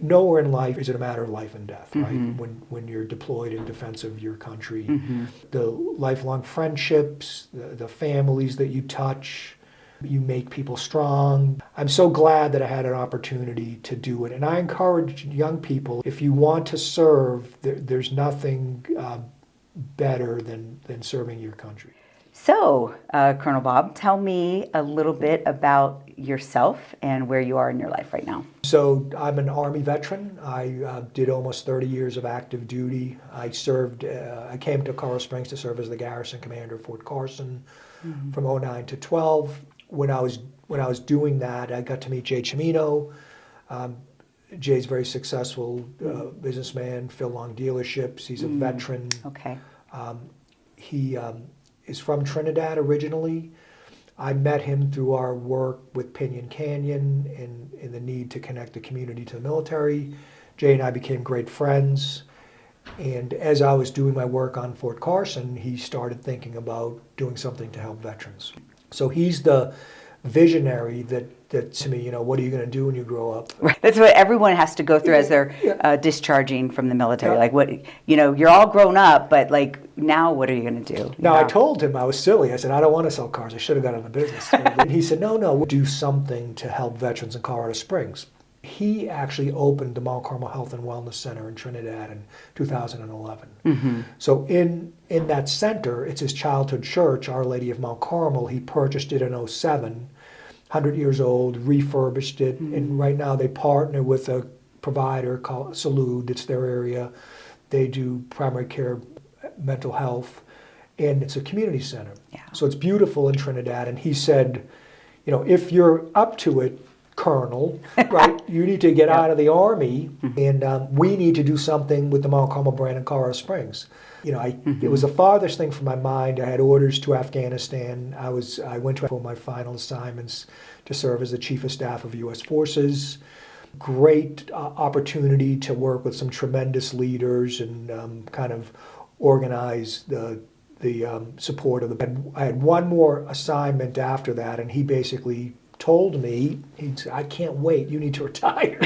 nowhere in life is it a matter of life and death, right? When you're deployed in defense of your country, the lifelong friendships, the families that you touch, you make people strong. I'm so glad that I had an opportunity to do it. And I encourage young people, if you want to serve, there's nothing better than serving your country. So, Colonel Bob, tell me a little bit about yourself and where you are in your life right now. So I'm an Army veteran. I did almost 30 years of active duty. I served, I came to Colorado Springs to serve as the garrison commander of Fort Carson from 09 to 12. When I was doing that, I got to meet Jay Cimino. Jay's a very successful businessman, Phil Long dealerships. He's a veteran. Okay. He is from Trinidad originally. I met him through our work with Pinyon Canyon and the need to connect the community to the military. Jay and I became great friends. And as I was doing my work on Fort Carson, he started thinking about doing something to help veterans. So he's the visionary that to me, what are you going to do when you grow up? Right. That's what everyone has to go through as they're discharging from the military. Like what, you're all grown up, but like now what are you going to do? Now I told him I was silly. I said, I don't want to sell cars. I should have got in the business. And he said, no, we'll do something to help veterans in Colorado Springs. He actually opened the Mount Carmel Health and Wellness Center in Trinidad in 2011. So in that center, it's his childhood church, Our Lady of Mount Carmel. He purchased it in 07, 100 years old, refurbished it, and right now they partner with a provider called Salud. It's their area. They do primary care, mental health, and it's a community center. Yeah. So it's beautiful in Trinidad. And he said, if you're up to it, Colonel, right? You need to get out of the Army, and we need to do something with the Mount Carmel brand in Colorado Springs. It was the farthest thing from my mind. I had orders to Afghanistan. I went to for my final assignments to serve as the Chief of Staff of U.S. Forces. Great opportunity to work with some tremendous leaders and kind of organize the support of the. I had one more assignment after that, and he basically told me, he said, I can't wait, you need to retire.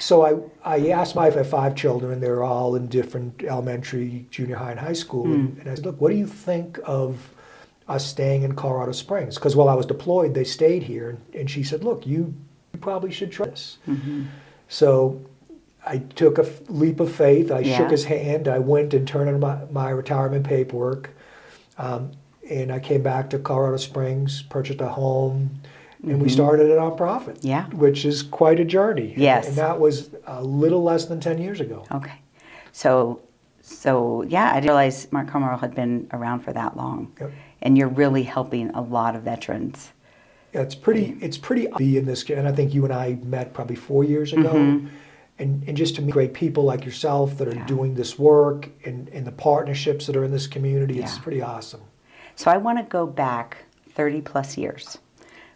So I asked my wife, I have 5 children, they're all in different elementary, junior high, and high school. And I said, look, what do you think of us staying in Colorado Springs? Because while I was deployed, they stayed here. And she said, look, you probably should try this. So I took a leap of faith. I shook his hand. I went and turned in my retirement paperwork. And I came back to Colorado Springs, purchased a home, and we started a nonprofit, which is quite a journey. Yes. And that was a little less than 10 years ago. Okay. So yeah, I didn't realize Mount Carmel had been around for that long. Yep. And you're really helping a lot of veterans. Yeah, it's pretty be in this, and I think you and I met probably 4 years ago. And just to meet great people like yourself that are doing this work and the partnerships that are in this community, it's pretty awesome. So I want to go back 30 plus years.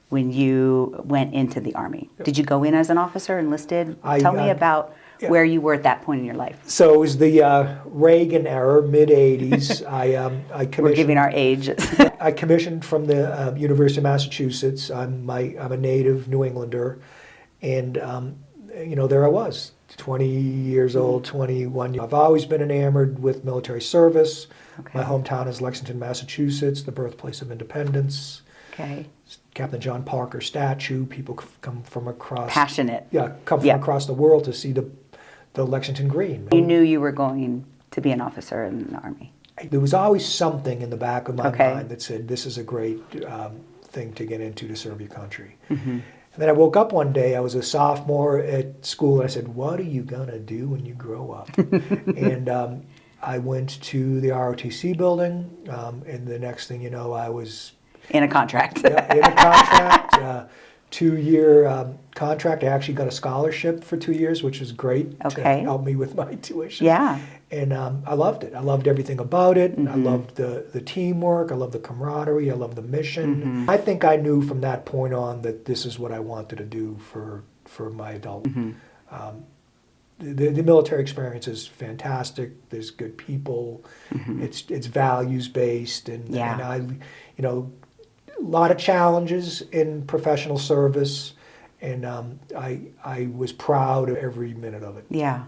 When you went into the Army. Did you go in as an officer, enlisted? Tell me about where you were at that point in your life. So it was the Reagan era, mid-'80s. I commissioned. We're giving our age. I commissioned from the University of Massachusetts. I'm a native New Englander. And, there I was, 20 years old, 21. I've always been enamored with military service. Okay. My hometown is Lexington, Massachusetts, the birthplace of independence. Okay. Captain John Parker statue. People come from across. Passionate. Yeah, come from across the world to see the Lexington Green. You knew you were going to be an officer in the Army. There was always something in the back of my mind that said, this is a great thing to get into to serve your country. And then I woke up one day, I was a sophomore at school, and I said, what are you going to do when you grow up? And I went to the ROTC building, and the next thing you know, I was in a contract. In a contract, 2-year contract. I actually got a scholarship for 2 years, which was great to help me with my tuition. Yeah. And I loved it. I loved everything about it. I loved the teamwork. I loved the camaraderie. I loved the mission. I think I knew from that point on that this is what I wanted to do for my adult. The military experience is fantastic. There's good people. It's values based, and I, a lot of challenges in professional service, And I was proud of every minute of it. Yeah.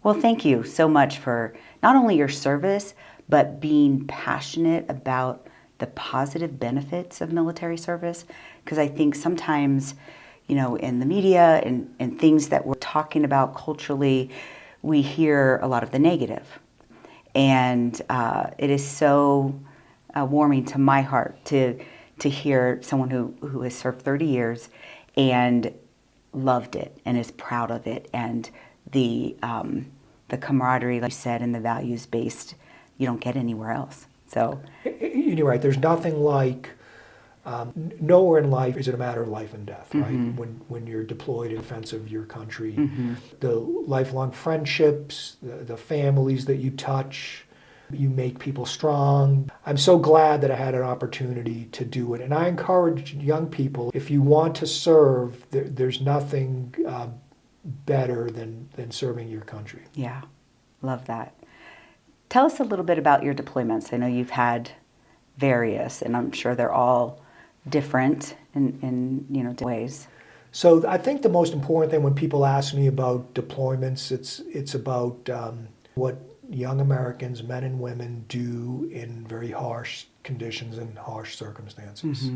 Well, thank you so much for not only your service, but being passionate about the positive benefits of military service. Because I think sometimes, in the media and things that we're talking about culturally, we hear a lot of the negative. And it is so warming to my heart to hear someone who has served 30 years and loved it and is proud of it, and the camaraderie, like you said, and the values-based, you don't get anywhere else. So you're right. There's nothing like, nowhere in life is it a matter of life and death, right? When you're deployed in defense of your country, the lifelong friendships, the families that you touch, you make people strong. I'm so glad that I had an opportunity to do it. And I encourage young people, if you want to serve, there's nothing better than serving your country. Yeah, love that. Tell us a little bit about your deployments. I know you've had various, and I'm sure they're all different in ways. So I think the most important thing when people ask me about deployments, it's about what young Americans, men and women, do in very harsh conditions and harsh circumstances.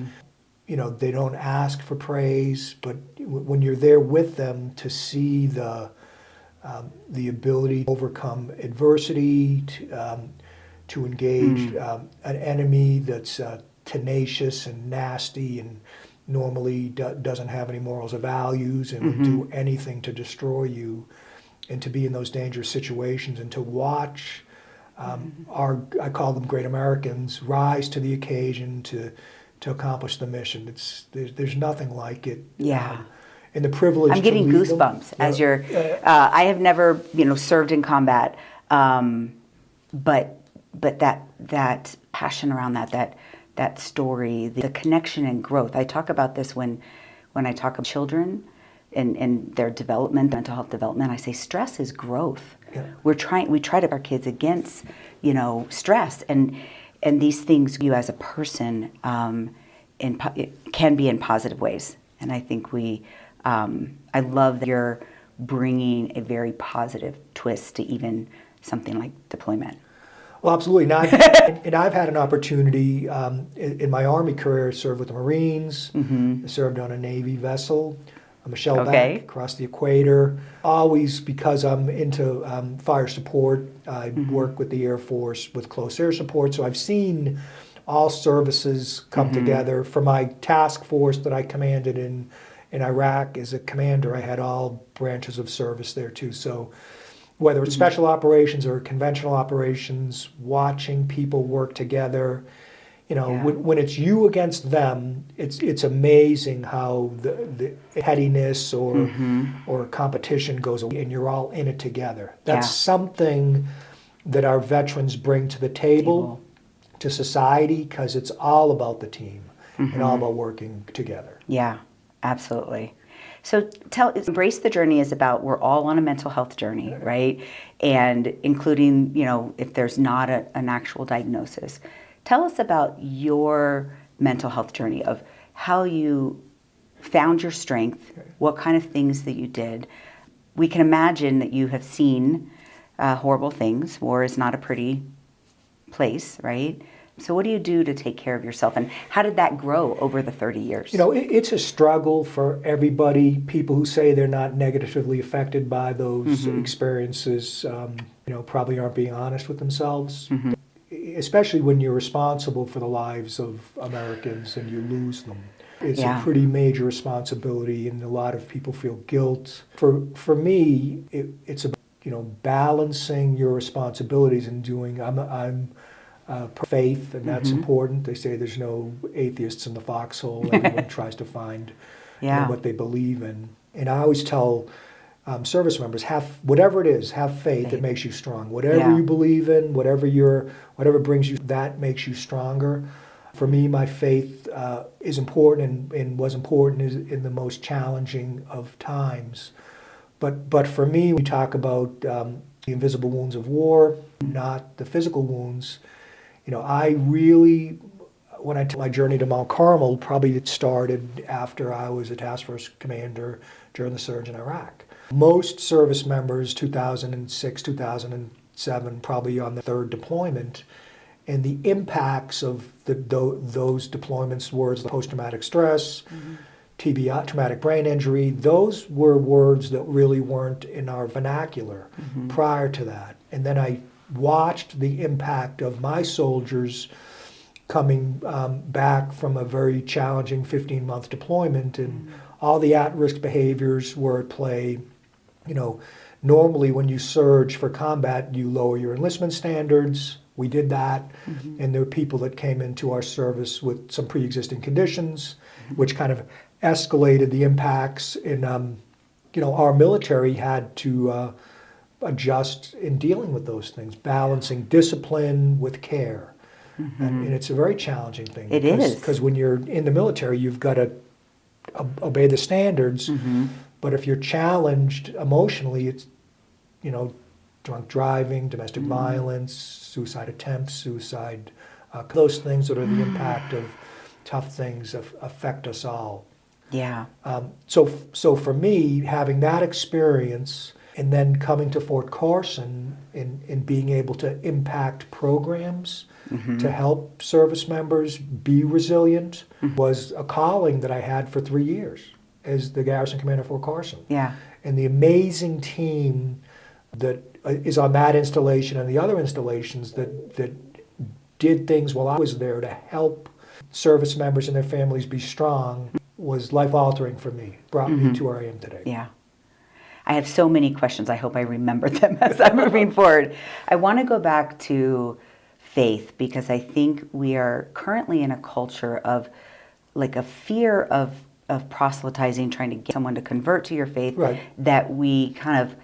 They don't ask for praise, but when you're there with them, to see the ability to overcome adversity, to engage an enemy that's tenacious and nasty and normally doesn't have any morals or values and will do anything to destroy you, and to be in those dangerous situations and to watch I call them great Americans, rise to the occasion to accomplish the mission. There's nothing like it. Yeah. And the privilege. I'm getting to lead goosebumps them. as you're. I have never, served in combat, but that passion around that story, the connection and growth. I talk about this when I talk about children and their development, mental health development. I say stress is growth. Yeah. We try to our kids against stress and these things you as a person it can be in positive ways. And I think I love that you're bringing a very positive twist to even something like deployment. Well, absolutely. And I've had an opportunity in my Army career to serve with the Marines. I served on a Navy vessel, a shellback across the equator. Always, because I'm into fire support, I work with the Air Force with close air support. So I've seen all services come together. For my task force that I commanded in Iraq as a commander, I had all branches of service there too. So whether it's special operations or conventional operations, watching people work together, when it's you against them, it's amazing how the pettiness or competition goes away, and you're all in it together. That's something that our veterans bring to the table, to society, because it's all about the team and all about working together. Yeah, absolutely. So Embrace the Journey is about, we're all on a mental health journey, right? And including, if there's not an actual diagnosis. Tell us about your mental health journey, of how you found your strength, what kind of things that you did. We can imagine that you have seen horrible things. War is not a pretty place, right? So what do you do to take care of yourself, and how did that grow over the 30 years? It's a struggle for everybody. People who say they're not negatively affected by those experiences, probably aren't being honest with themselves. Especially when you're responsible for the lives of Americans and you lose them. It's a pretty major responsibility, and a lot of people feel guilt. For me, it's about balancing your responsibilities and doing. I'm faith, and that's important. They say there's no atheists in the foxhole. Everyone tries to find what they believe in. And I always tell service members, whatever it is, have faith that makes you strong. Whatever you believe in, whatever brings you, that makes you stronger. For me, my faith is important and was important in the most challenging of times. But for me, we talk about the invisible wounds of war, not the physical wounds. I really when I took my journey to Mount Carmel, probably it started after I was a task force commander during the surge in Iraq. Most service members, 2006, 2007, probably on the third deployment, and the impacts of those deployments were the post-traumatic stress, TBI, traumatic brain injury. Those were words that really weren't in our vernacular prior to that. And then I watched the impact of my soldiers coming back from a very challenging 15-month deployment, and all the at-risk behaviors were at play. You know, normally when you surge for combat, you lower your enlistment standards. We did that, and there were people that came into our service with some pre-existing conditions, which kind of escalated the impacts. And our military had to adjust in dealing with those things, balancing discipline with care. And it's a very challenging thing. It is. Because when you're in the military, you've got to obey the standards. But if you're challenged emotionally, it's, drunk driving, domestic violence, suicide attempts, suicide, those things that are the impact of tough things affect us all. Yeah. So for me, having that experience and then coming to Fort Carson and being able to impact programs to help service members be resilient was a calling that I had for 3 years as the garrison commander of Fort Carson. Yeah. And the amazing team that is on that installation and the other installations that did things while I was there to help service members and their families be strong was life-altering for me, brought me to where I am today. Yeah. I have so many questions. I hope I remember them as I'm moving forward. I want to go back to faith, because I think we are currently in a culture of like a fear of proselytizing, trying to get someone to convert to your faith, that we kind of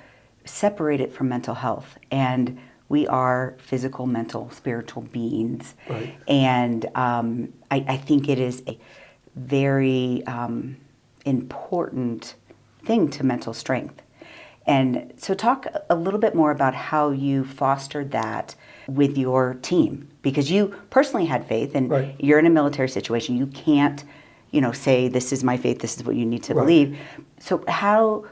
separate it from mental health. And we are physical, mental, spiritual beings. And I think it is a very important thing to mental strength. And so talk a little bit more about how you fostered that with your team, because you personally had faith, and you're in a military situation. You can't, say, this is my faith, this is what you need to believe. So how,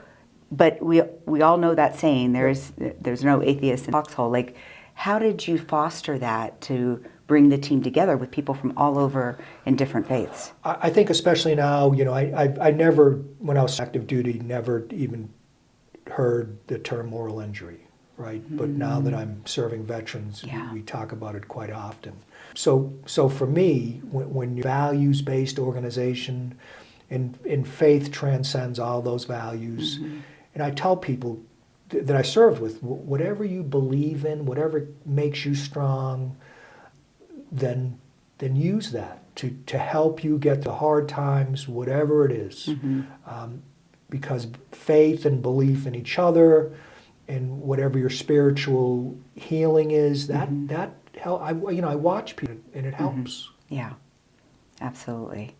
but we all know that saying, there's no atheist in a foxhole. Like, how did you foster that to bring the team together with people from all over in different faiths? I think especially now, I never, when I was active duty, never even heard the term moral injury, right? But now that I'm serving veterans, we talk about it quite often. So for me, when your values-based organization and faith transcends all those values, and I tell people that I served with, whatever you believe in, whatever makes you strong, then use that to help you get the hard times, whatever it is. Because faith and belief in each other and whatever your spiritual healing is, that help. I watch people and it helps. Yeah, absolutely.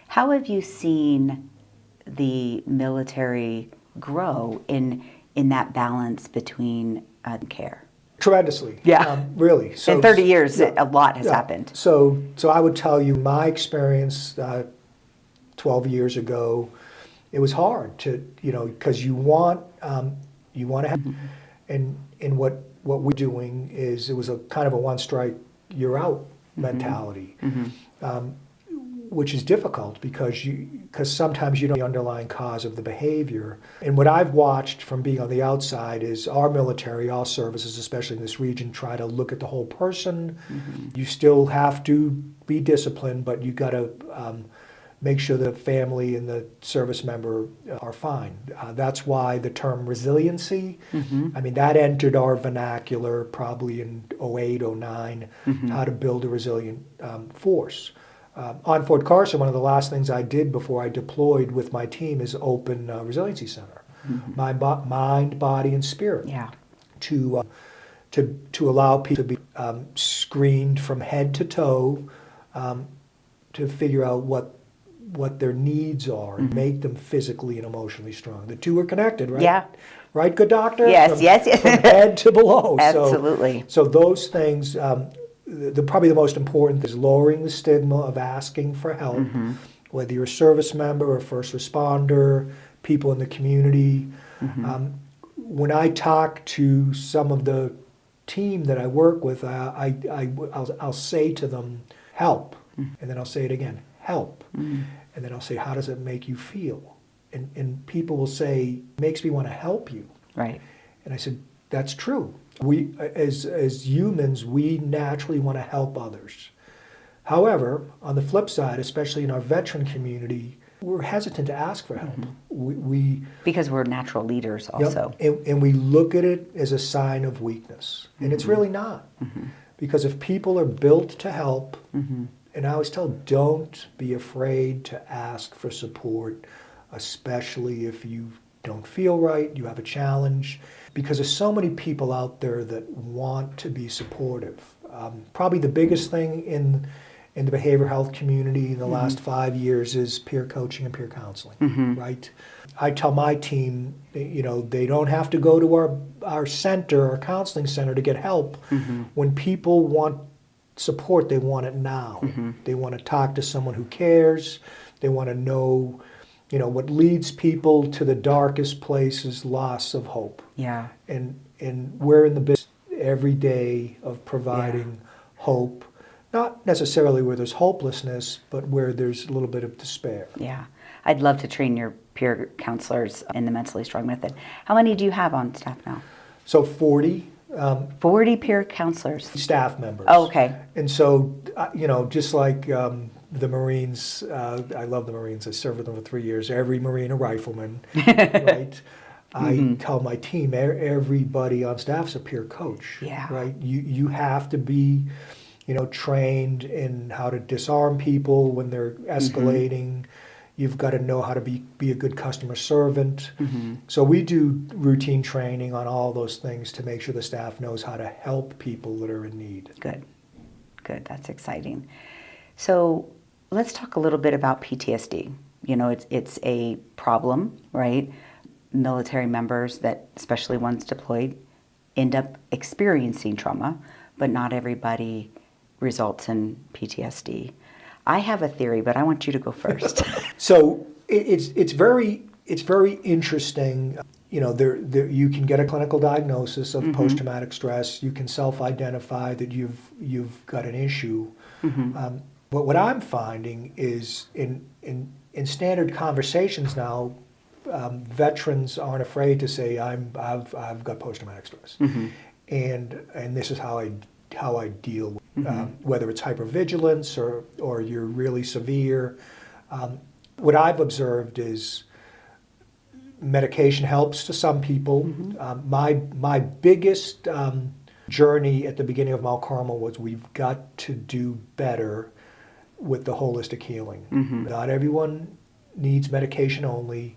How have you seen the military grow in that balance between care? Tremendously. Yeah. Really. So, in 30 years, a lot has happened. So I would tell you my experience 12 years ago. It was hard to, because you want to have, and what we're doing is it was a kind of a one strike, you're out mentality, which is difficult because sometimes you don't know the underlying cause of the behavior. And what I've watched from being on the outside is our military, all services, especially in this region, try to look at the whole person. You still have to be disciplined, but you got to make sure the family and the service member are fine. That's why the term resiliency, that entered our vernacular probably in 08, 09, how to build a resilient force. On Fort Carson, one of the last things I did before I deployed with my team is open a Resiliency Center, mind, body, and spirit, to allow people to be screened from head to toe, to figure out what their needs are and make them physically and emotionally strong. The two are connected, right? Yeah. Right, good doctor? Yes, yes. From head to below. Absolutely. So those things, probably the most important is lowering the stigma of asking for help, whether you're a service member or a first responder, people in the community. When I talk to some of the team that I work with, I'll say to them, help, and then I'll say it again, help, and then I'll say, how does it make you feel? And people will say, it makes me want to help you. Right. And I said, that's true. We, as humans, we naturally want to help others. However, on the flip side, especially in our veteran community, we're hesitant to ask for help. Because we're natural leaders also. Yep, and we look at it as a sign of weakness. And it's really not. Because if people are built to help, and I always tell them, don't be afraid to ask for support, especially if you don't feel right, you have a challenge. Because there's so many people out there that want to be supportive. Probably the biggest thing in the behavioral health community in the last 5 years is peer coaching and peer counseling, right? I tell my team, they don't have to go to our center, our counseling center to get help. When people want support, they want it now. They want to talk to someone who cares. They want to know, what leads people to the darkest place is loss of hope. Yeah. And we're in the business every day of providing hope. Not necessarily where there's hopelessness, but where there's a little bit of despair. Yeah. I'd love to train your peer counselors in the Mentally Strong Method. How many do you have on staff now? So 40. 40 peer counselors. Staff members. Oh, okay. And so, just like the Marines, I love the Marines. I served with them for 3 years. Every Marine a rifleman, right? I tell my team, everybody on staff's a peer coach, right? You have to be trained in how to disarm people when they're escalating. You've got to know how to be a good customer servant. So we do routine training on all those things to make sure the staff knows how to help people that are in need. Good. That's exciting. So let's talk a little bit about PTSD. It's a problem, right? Military members, that especially ones deployed, end up experiencing trauma, but not everybody results in PTSD. I have a theory, but I want you to go first. So it's very interesting. You can get a clinical diagnosis of post-traumatic stress. You can self-identify that you've got an issue. But what I'm finding is in standard conversations now, veterans aren't afraid to say I've got post-traumatic stress, and this is how I deal with whether it's hypervigilance or you're really severe. What I've observed is medication helps to some people. My biggest journey at the beginning of Mount Carmel was we've got to do better with the holistic healing. Not everyone needs medication only.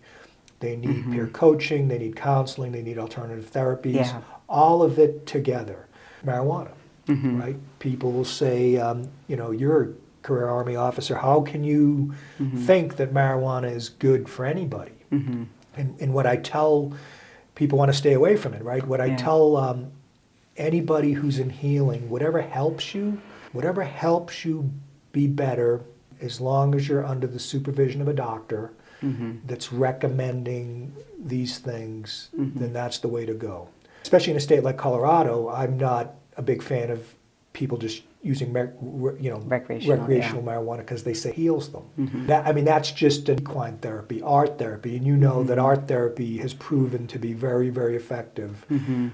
They need peer coaching, they need counseling, they need alternative therapies, all of it together. Marijuana, right? People will say, you're a career Army officer, how can you think that marijuana is good for anybody? And what I tell people want to stay away from it, right? What I tell anybody who's in healing, whatever helps you be better, as long as you're under the supervision of a doctor that's recommending these things, then that's the way to go. Especially in a state like Colorado, I'm not a big fan of people just using recreational marijuana because they say it heals them. That's just equine therapy, art therapy, and that art therapy has proven to be very, very effective.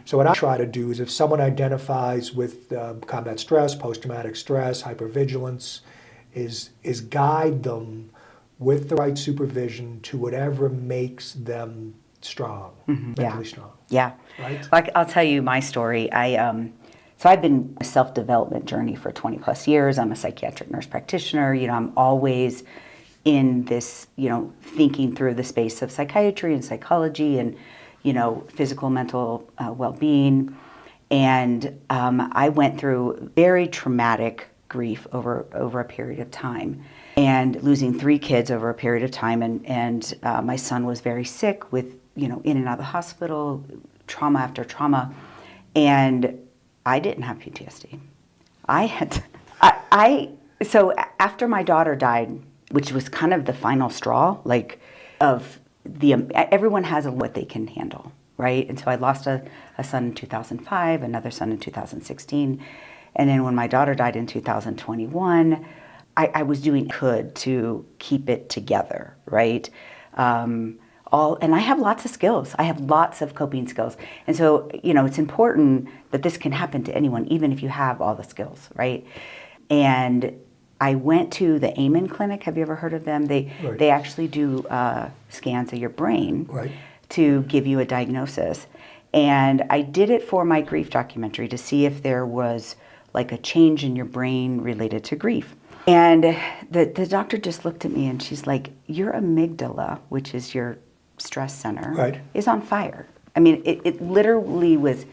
So what I try to do is if someone identifies with combat stress, post-traumatic stress, hypervigilance, is guide them with the right supervision to whatever makes them strong, mentally strong. Yeah. Right? Like, I'll tell you my story. So I've been on a self-development journey for 20 plus years. I'm a psychiatric nurse practitioner. I'm always in this, thinking through the space of psychiatry and psychology and, physical, mental well-being. And I went through very traumatic grief over a period of time, and losing 3 kids over a period of time. And my son was very sick with, in and out of the hospital, trauma after trauma. And I didn't have PTSD. I had, so after my daughter died, which was kind of the final straw, like of everyone has what they can handle, right? And so I lost a son in 2005, another son in 2016. And then when my daughter died in 2021, I was doing what I could to keep it together, right? And I have lots of skills. I have lots of coping skills. And so, it's important that this can happen to anyone, even if you have all the skills, right? And I went to the Amen Clinic. Have you ever heard of them? They actually do scans of your brain to give you a diagnosis. And I did it for my grief documentary to see if there was like a change in your brain related to grief. And the doctor just looked at me and she's like, your amygdala, which is your stress center, is on fire. I mean, it literally was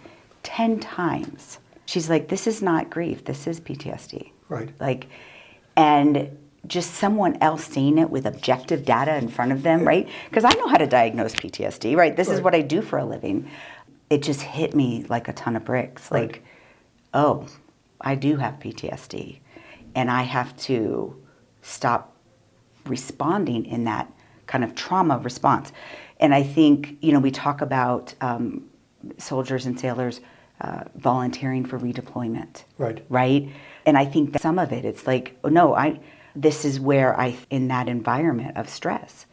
10 times. She's like, this is not grief, this is PTSD. Right. And just someone else seeing it with objective data in front of them, right? Because I know how to diagnose PTSD, right? This is what I do for a living. It just hit me like a ton of bricks. Like, oh, I do have PTSD. And I have to stop responding in that kind of trauma response. And I think, we talk about soldiers and sailors volunteering for redeployment. Right? And I think that some of it's like, oh no, this is where in that environment of stress.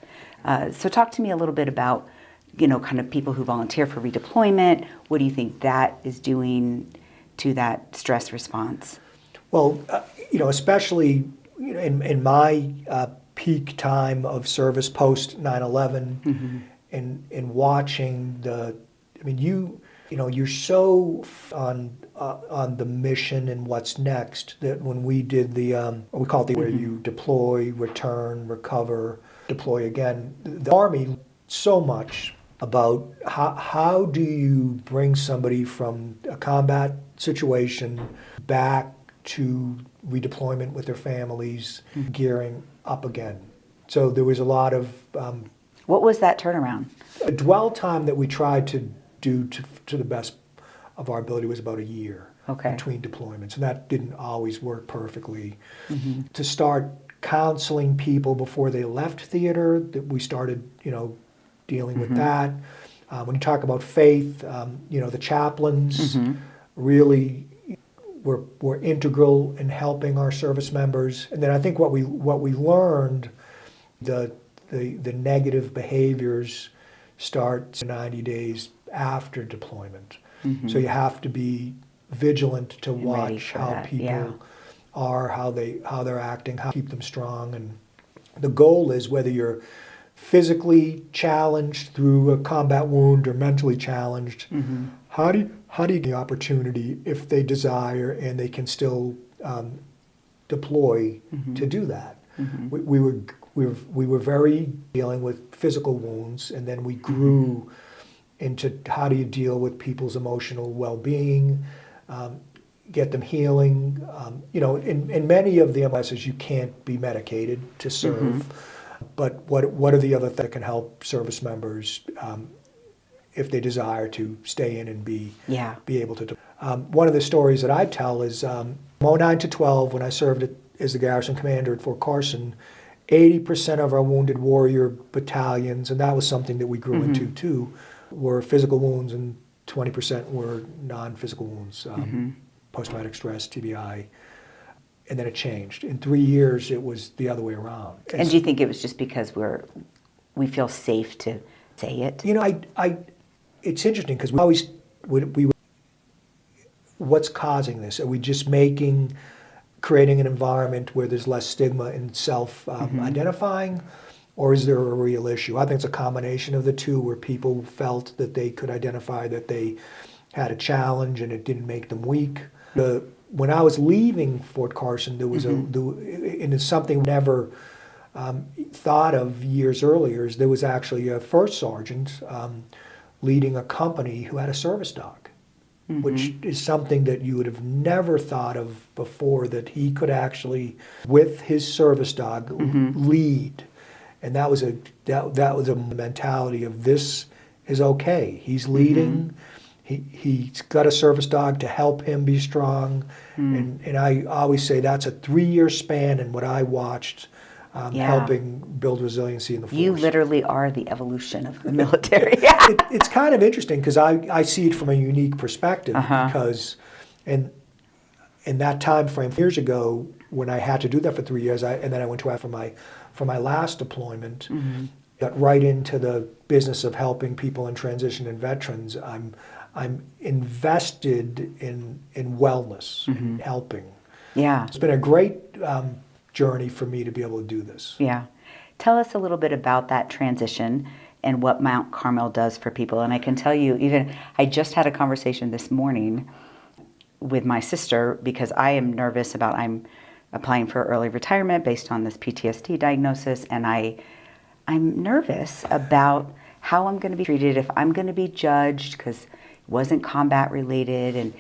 So talk to me a little bit about, kind of people who volunteer for redeployment. What do you think that is doing to that stress response? Well, especially in my peak time of service post 9/11, and watching you're so on the mission and what's next that when we did we call it where you deploy, return, recover, deploy again. The Army so much about how do you bring somebody from a combat situation back to redeployment with their families, gearing up again. So there was a lot of... what was that turnaround? A dwell time that we tried to do to the best of our ability was about a year between deployments. And that didn't always work perfectly. To start counseling people before they left theater, that we started, dealing with that. When you talk about faith, the chaplains really were integral in helping our service members. And then I think what we learned, the negative behaviors start 90 days after deployment. So you have to be vigilant to watch how people are, how they're acting, how to keep them strong. And the goal is, whether you're physically challenged through a combat wound or mentally challenged, how do you get the opportunity, if they desire and they can still deploy, to do that? We were very dealing with physical wounds, and then we grew into how do you deal with people's emotional well-being, get them healing. In many of the MSs you can't be medicated to serve, but what are the other things that can help service members if they desire to stay in and be able to. One of the stories that I tell is 09 to 12, when I served as the garrison commander at Fort Carson, 80% of our wounded warrior battalions, and that was something that we grew into too, were physical wounds, and 20% were non-physical wounds, post-traumatic stress, TBI. And then it changed. In 3 years, it was the other way around. And do you think it was just because we feel safe to say it? It's interesting because what's causing this? Are we just creating an environment where there's less stigma and self-identifying, or is there a real issue? I think it's a combination of the two, where people felt that they could identify that they had a challenge and it didn't make them weak. When I was leaving Fort Carson, there was and it's something never thought of years earlier, is there was actually a first sergeant leading a company who had a service dog, which is something that you would have never thought of before, that he could actually, with his service dog, lead. And that was a mentality of, this is okay. He's leading. He's got a service dog to help him be strong. And I always say that's a 3-year span in what I watched helping build resiliency in the force. You literally are the evolution of the military. It's kind of interesting because I see it from a unique perspective because in that time frame years ago when I had to do that for 3 years, and then I went to after for my last deployment, got right into the business of helping people in transition and veterans. I'm invested in wellness and helping. Yeah. It's been a great journey for me to be able to do this. Yeah. Tell us a little bit about that transition and what Mount Carmel does for people. And I can tell you, even I just had a conversation this morning with my sister because I am nervous about I'm applying for early retirement based on this PTSD diagnosis, and I'm nervous about how I'm going to be treated, if I'm going to be judged because it wasn't combat related, and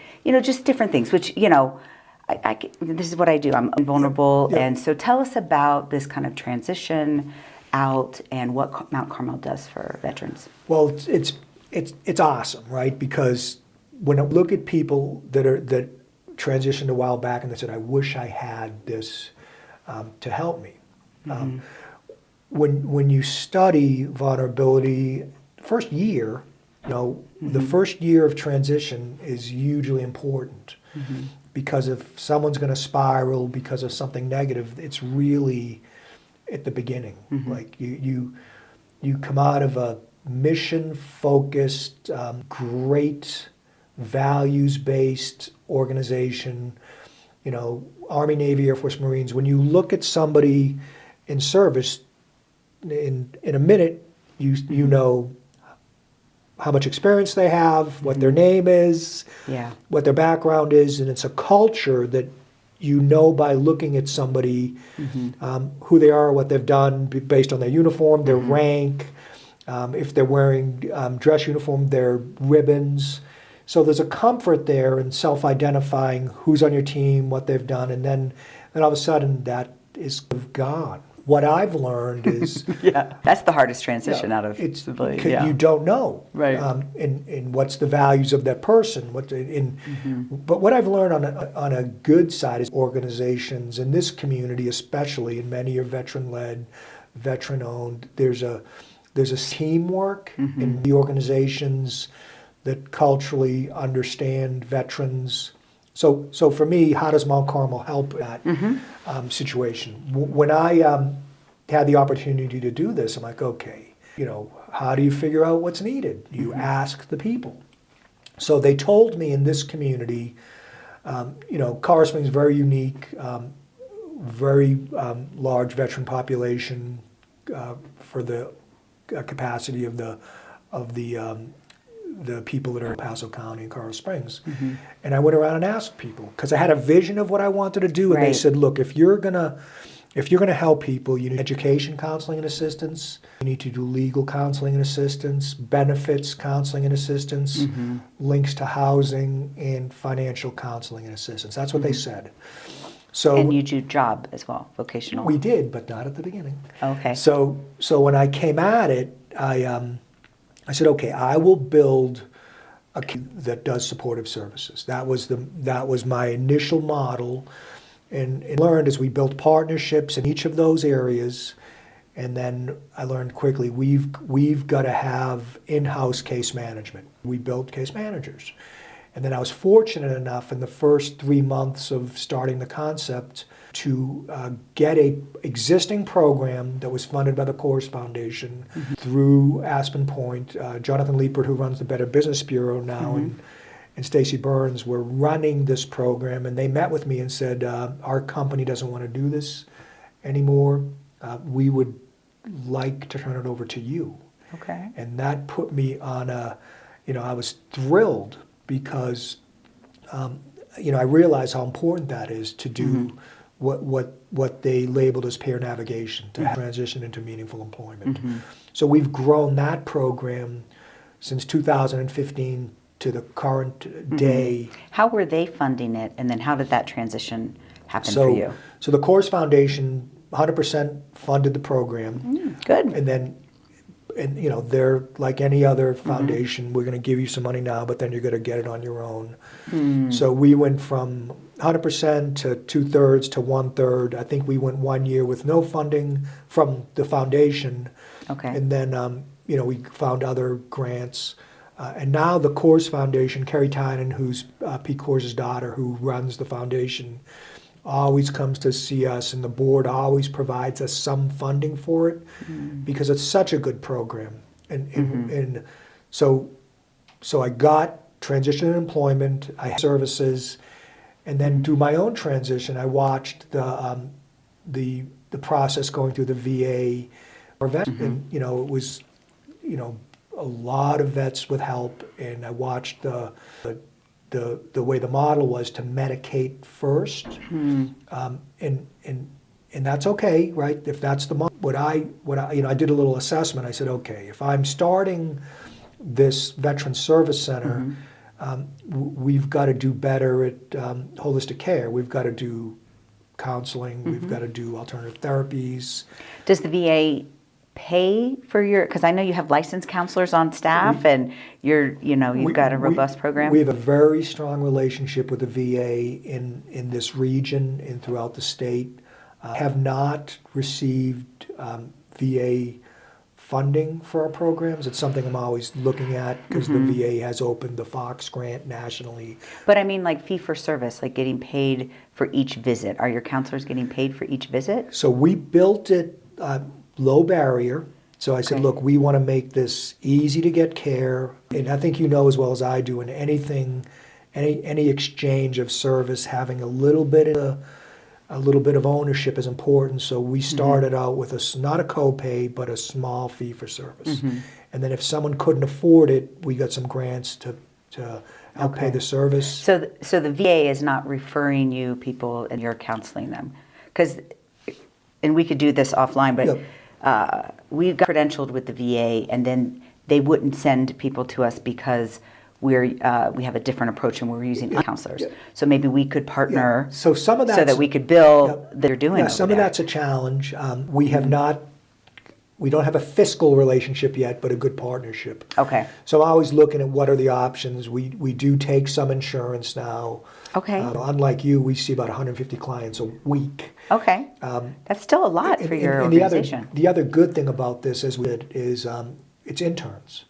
just different things. Which this is what I do. I'm vulnerable, and so tell us about this kind of transition out and what Mount Carmel does for veterans. Well, it's awesome, right? Because when I look at people that transitioned a while back and they said, "I wish I had this to help me." When you study vulnerability, first year, the first year of transition is hugely important because if someone's going to spiral because of something negative, it's really at the beginning. Like you come out of a mission-focused, great, values-based organization, Army, Navy, Air Force, Marines. When you look at somebody in service, in a minute, you know how much experience they have, what their name is, what their background is, and it's a culture that you know by looking at somebody who they are, what they've done based on their uniform, their rank, if they're wearing dress uniform, their ribbons. So there's a comfort there in self-identifying who's on your team, what they've done, and then all of a sudden that is gone. What I've learned is that's the hardest transition out of civilian. You don't know, right? And what's the values of that person? But what I've learned on a good side is organizations in this community, especially, and many are veteran-led, veteran-owned. There's a teamwork in the organizations that culturally understand veterans. So for me, how does Mount Carmel help that situation? When I had the opportunity to do this, I'm like, okay, how do you figure out what's needed? You ask the people. So they told me in this community, Colorado Springs is very unique, very large veteran population for the capacity of the people that are in El Paso County and Colorado Springs. And I went around and asked people because I had a vision of what I wanted to do, and they said, look, if you're gonna help people, you need education, counseling, and assistance. You need to do legal counseling and assistance, benefits counseling and assistance, links to housing, and financial counseling and assistance. That's what they said. So, and you do job as well, vocational. We did, but not at the beginning. Okay. So when I came at it, I said, okay, I will build a community that does supportive services. That was my initial model, and learned as we built partnerships in each of those areas, and then I learned quickly we've got to have in-house case management. We built case managers, and then I was fortunate enough in the first 3 months of starting the concept to get a existing program that was funded by the Coors Foundation through Aspen Point. Jonathan Liepert, who runs the Better Business Bureau now, and Stacy Burns were running this program, and they met with me and said, our company doesn't want to do this anymore. We would like to turn it over to you. Okay. And that put me on I was thrilled because, I realized how important that is to do what they labeled as peer navigation, to transition into meaningful employment. So we've grown that program since 2015 to the current day. How were they funding it, and then how did that transition happen for you? So the Coors Foundation 100% funded the program. Good. And then and you know, they're like any other foundation. We're going to give you some money now, but then you're going to get it on your own. So we went from 100% to 2/3 to 1/3. I think we went 1 year with no funding from the foundation. Okay. And then, you know, we found other grants. And now the Coors Foundation, Carrie Tynan, who's Pete Coors' daughter, who runs the foundation, always comes to see us, and the board always provides us some funding for it because it's such a good program. And so I got transition and employment, I had services, and then through my own transition, I watched the process going through the VA or vet, and you know, it was, you know, a lot of vets with help, and I watched the way the model was to medicate first, and that's okay, right? If that's the model, what I you know, I did a little assessment. I said, okay, if I'm starting this Veteran Service Center, we've got to do better at holistic care. We've got to do counseling. We've got to do alternative therapies. Does the VA pay for your, because I know you have licensed counselors on staff, and you've got a robust program? We have a very strong relationship with the VA in this region and throughout the state. Have not received VA funding for our programs. It's something I'm always looking at because the VA has opened the Fox grant nationally. But I mean, like fee for service, like getting paid for each visit. Are your counselors getting paid for each visit? So we built it low barrier. So I said, look, we want to make this easy to get care. And I think you know as well as I do, in anything, any exchange of service, having a little bit of ownership is important. So we started out with not a copay, but a small fee for service. And then if someone couldn't afford it, we got some grants to help pay the service. So the VA is not referring you people and you're counseling them, and we could do this offline, but we got credentialed with the VA, and then they wouldn't send people to us because we have a different approach and we're using counselors. So maybe we could partner so some of that so that we could bill that they're doing. Some of that's a challenge. We have not. We don't have a fiscal relationship yet, but a good partnership. Okay. So I'm always looking at what are the options. We do take some insurance now. Okay. Unlike you, we see about 150 clients a week. Okay. That's still a lot for your organization. The other good thing about this is it's interns.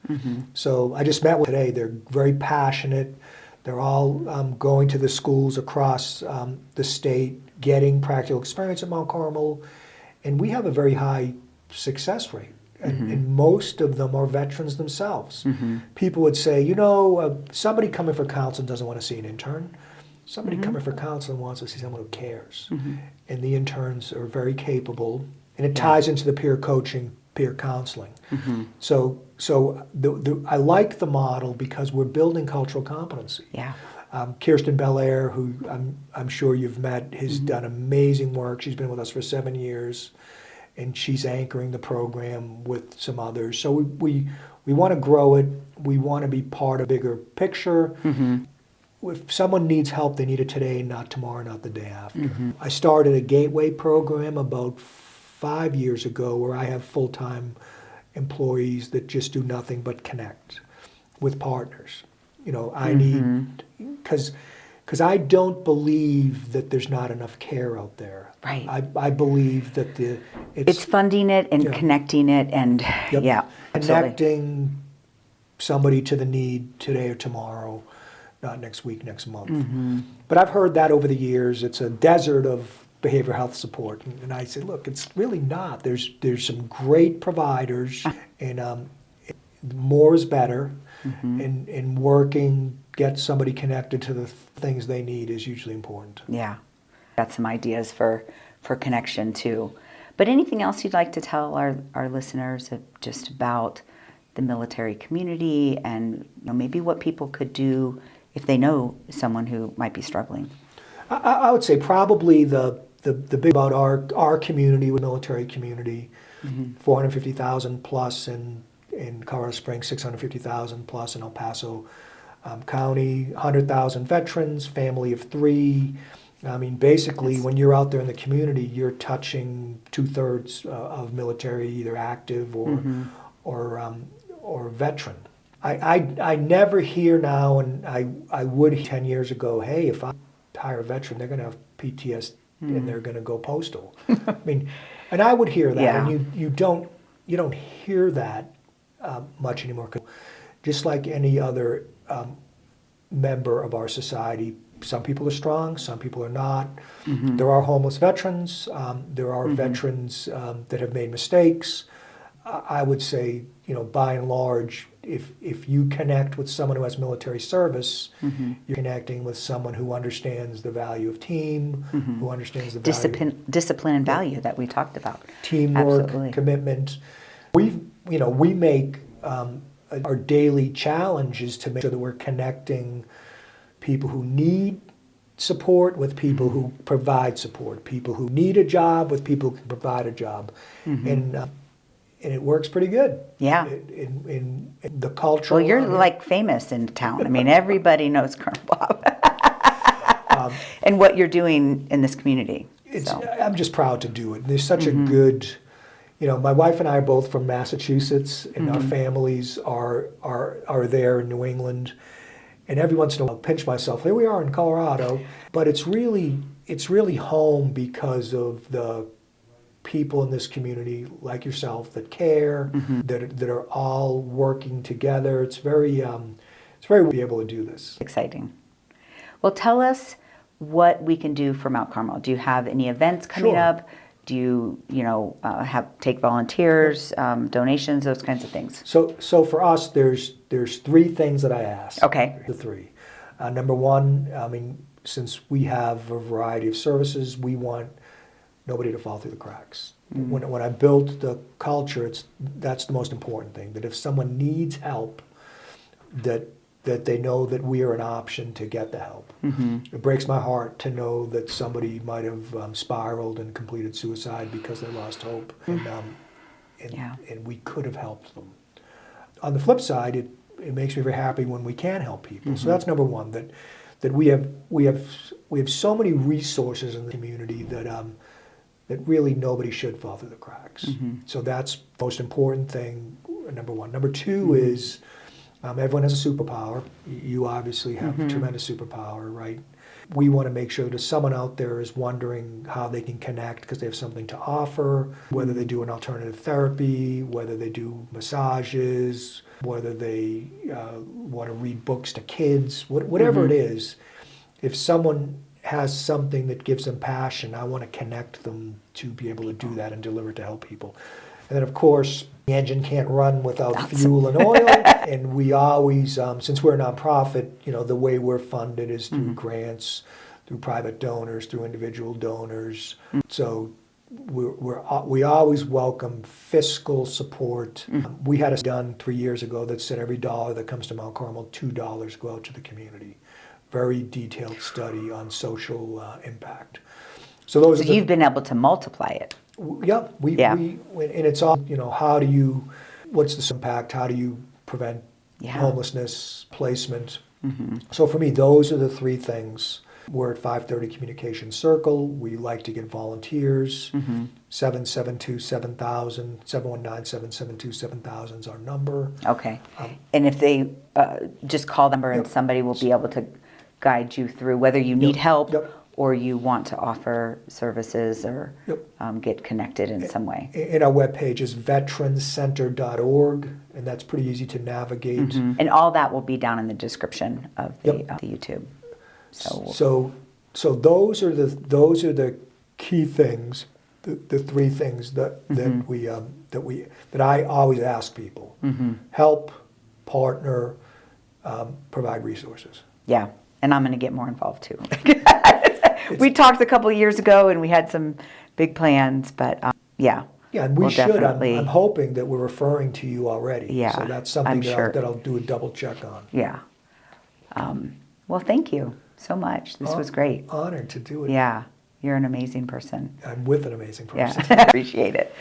So I just met with today. They're very passionate. They're all going to the schools across the state, getting practical experience at Mount Carmel, and we have a very high success rate. And most of them are veterans themselves. People would say, somebody coming for counseling doesn't want to see an intern. Somebody coming for counseling wants to see someone who cares. And the interns are very capable, and it ties into the peer coaching, peer counseling. So I like the model because we're building cultural competency. Yeah. Kirsten Belair, who I'm sure you've met, has done amazing work. She's been with us for 7 years, and she's anchoring the program with some others. So we want to grow it. We want to be part of a bigger picture. If someone needs help, they need it today, not tomorrow, not the day after. I started a gateway program about 5 years ago where I have full-time employees that just do nothing but connect with partners. I need, because I don't believe that there's not enough care out there. Right. I believe that it's funding it and connecting it and absolutely. Connecting somebody to the need today or tomorrow, not next week, next month. But I've heard that over the years. It's a desert of behavioral health support. And I say, look, it's really not. There's some great providers, and more is better. And working, get somebody connected to the things they need is usually important. Yeah. Got some ideas for connection too. But anything else you'd like to tell our listeners just about the military community and maybe what people could do if they know someone who might be struggling? I would say probably the big about our community, with military community, 450,000 plus in Colorado Springs, 650,000 plus in El Paso County, 100,000 veterans, family of 3. I mean, basically, when you're out there in the community, you're touching 2/3 of military, either active or veteran. I never hear now, and I would 10 years ago, hey, if I hire a veteran, they're going to have PTSD and they're going to go postal. I mean, and I would hear that, Yeah. and you don't hear that much anymore. Just like any other member of our society, some people are strong, some people are not. There are homeless veterans. There are veterans that have made mistakes. I would say, by and large, if you connect with someone who has military service, you're connecting with someone who understands the value of team, who understands the value Discipline and value that we talked about. teamwork, Absolutely. commitment. We make our daily challenge is to make sure that we're connecting people who need support with people who provide support, people who need a job with people who can provide a job, and it works pretty good. Yeah. In the culture. Well, you're like famous in town. I mean, everybody knows Colonel Bob and what you're doing in this community. I'm just proud to do it. There's such a good, my wife and I are both from Massachusetts, and our families are there in New England. And every once in a while, I'll pinch myself. Here we are in Colorado, but it's really home because of the people in this community like yourself that care, that are all working together. It's very to be able to do this. Exciting. Well, tell us what we can do for Mount Carmel. Do you have any events coming Sure. up? Do you take volunteers, donations, those kinds of things? So for us, there's three things that I ask. Okay. The three. Number one, since we have a variety of services, we want nobody to fall through the cracks. When I built the culture, that's the most important thing. That if someone needs help, that they know that we are an option to get the help. It breaks my heart to know that somebody might have spiraled and completed suicide because they lost hope, and we could have helped them. On the flip side, it makes me very happy when we can help people. So that's number one. That we have so many resources in the community that really nobody should fall through the cracks. So that's the most important thing. Number one. Number two is. Everyone has a superpower. You obviously have a tremendous superpower, right? We want to make sure that if someone out there is wondering how they can connect because they have something to offer, whether they do an alternative therapy, whether they do massages, whether they want to read books to kids, whatever it is, if someone has something that gives them passion, I want to connect them to be able to do that and deliver to help people. And then, of course, the engine can't run without fuel and oil. And we always, since we're a nonprofit, the way we're funded is through grants, through private donors, through individual donors. So we always welcome fiscal support. We had a done 3 years ago that said every dollar that comes to Mount Carmel, $2 go out to the community. Very detailed study on social impact. So you've been able to multiply it. Yeah, and it's all, what's the impact? How do you prevent homelessness, placement? So for me, those are the three things. We're at 530 Communication Circle. We like to get volunteers. 772-7000, 719-772-7000 is our number. Okay. And if they just call the number and somebody will be able to guide you through whether you need help or you want to offer services or get connected in some way. And our webpage is veterancenter.org, and that's pretty easy to navigate. And all that will be down in the description of the YouTube. So those are the key things, the three things that I always ask people: help, partner, provide resources. Yeah, and I'm going to get more involved too. We talked a couple of years ago, and we had some big plans, but Yeah, and we should. definitely. I'm hoping that we're referring to you already. Yeah, So that's something I'm that I'll do a double check on. Yeah. Well, thank you so much. This was great. Honored to do it. Yeah, you're an amazing person. I'm with an amazing person. Yeah, appreciate it.